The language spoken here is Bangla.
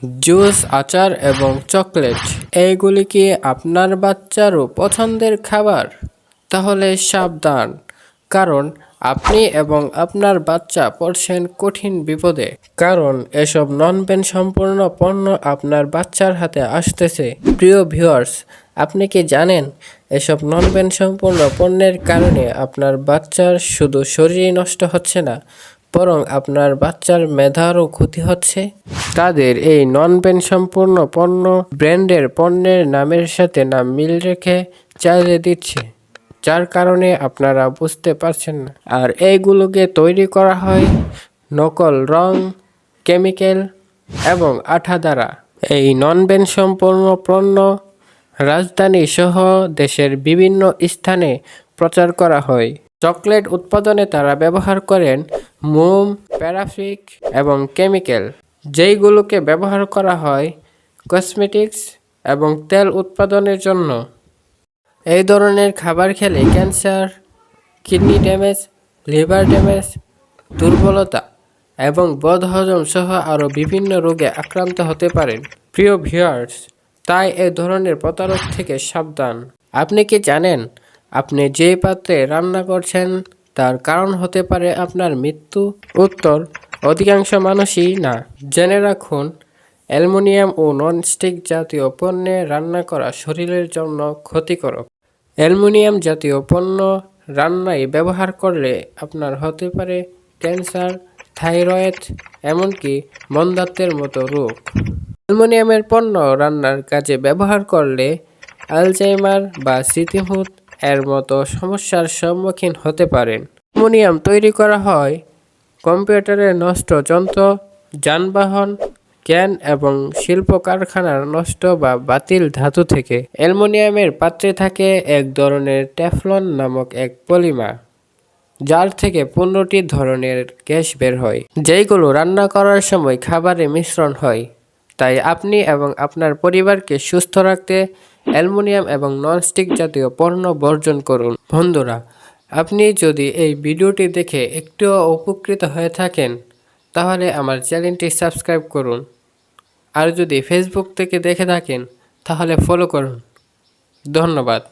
জুস, আচার এবং চকলেট এইগুলি কি আপনার বাচ্চারও পছন্দের খাবার? তাহলে সাবধান, কারণ আপনি এবং আপনার বাচ্চা পড়ছেন কঠিন বিপদে। কারণ এসব নন ব্যান্ড সম্পূর্ণ পণ্য আপনার বাচ্চার হাতে আসতেছে। প্রিয় ভিউয়ার্স, আপনি কি জানেন এসব নন ব্যান্ড সম্পূর্ণ পণ্যের কারণে আপনার বাচ্চার শুধু শরীরই নষ্ট হচ্ছে না, বরং আপনার বাচ্চার মেধারও ক্ষতি হচ্ছে? তাদের এই নন ব্যান্ড সম্পূর্ণ পণ্য ব্র্যান্ডের পণ্যের নামের সাথে নাম মিল রেখে চালিয়ে দিচ্ছে, যার কারণে আপনারা বুঝতে পারছেন না। আর এইগুলোকে তৈরি করা হয় নকল রং, কেমিক্যাল এবং আঠা দ্বারা। এই নন ব্যান্ড সম্পূর্ণ পণ্য রাজধানী সহ দেশের বিভিন্ন স্থানে প্রচার করা হয়। চকলেট উৎপাদনে তারা ব্যবহার করেন মোম, প্যারাফিক এবং কেমিক্যাল, যেইগুলোকে ব্যবহার করা হয় কসমেটিক্স এবং তেল উৎপাদনের জন্য। এই ধরনের খাবার খেলে cancer, kidney damage, liver damage, দুর্বলতা এবং বদহজম সহ আরও বিভিন্ন রোগে আক্রান্ত হতে পারেন। প্রিয় ভিউয়ার্স, তাই এ ধরনের প্রতারক থেকে সাবধান। আপনি কি জানেন আপনি যে পাত্রে রান্না করছেন তার কারণ হতে পারে আপনার মৃত্যু? উত্তর, অধিকাংশ মানুষই না। জেনে রাখুন, অ্যালুমিনিয়াম ও ননস্টিক জাতীয় পণ্যে রান্না করা শরীরের জন্য ক্ষতিকারক। অ্যালুমিনিয়াম জাতীয় পণ্য রান্নায় ব্যবহার করলে আপনার হতে পারে ক্যান্সার, থাইরয়েড, এমনকি মন্দাত্বের মতো রোগ। অ্যালুমিনিয়ামের পণ্য রান্নার কাজে ব্যবহার করলে আলজাইমার বা স্মৃতিভ্রংশ এর মতো সমস্যার সম্মুখীন হতে পারেন। অ্যালুমিনিয়াম তৈরি করা হয় কম্পিউটারের নষ্ট যন্ত্র, যানবাহন, ক্যান এবং শিল্প কারখানার নষ্ট বা বাতিল ধাতু থেকে। অ্যালুমিনিয়ামের পাত্রে থাকে এক ধরনের টেফলন নামক এক পলিমার, যার থেকে 15টি ধরনের গ্যাস বের হয়, যেইগুলো রান্না করার সময় খাবারে মিশ্রণ হয়। তাই আপনি এবং আপনার পরিবারকে সুস্থ রাখতে অ্যালুমিনিয়াম এবং ননস্টিক জাতীয় পণ্য বর্জন করুন। বন্ধুরা, আপনি যদি এই ভিডিওটি দেখে একটুও উপকৃত হয়ে থাকেন, তাহলে আমার চ্যানেলটি সাবস্ক্রাইব করুন। আর যদি ফেসবুক থেকে দেখে থাকেন, তাহলে ফলো করুন। ধন্যবাদ।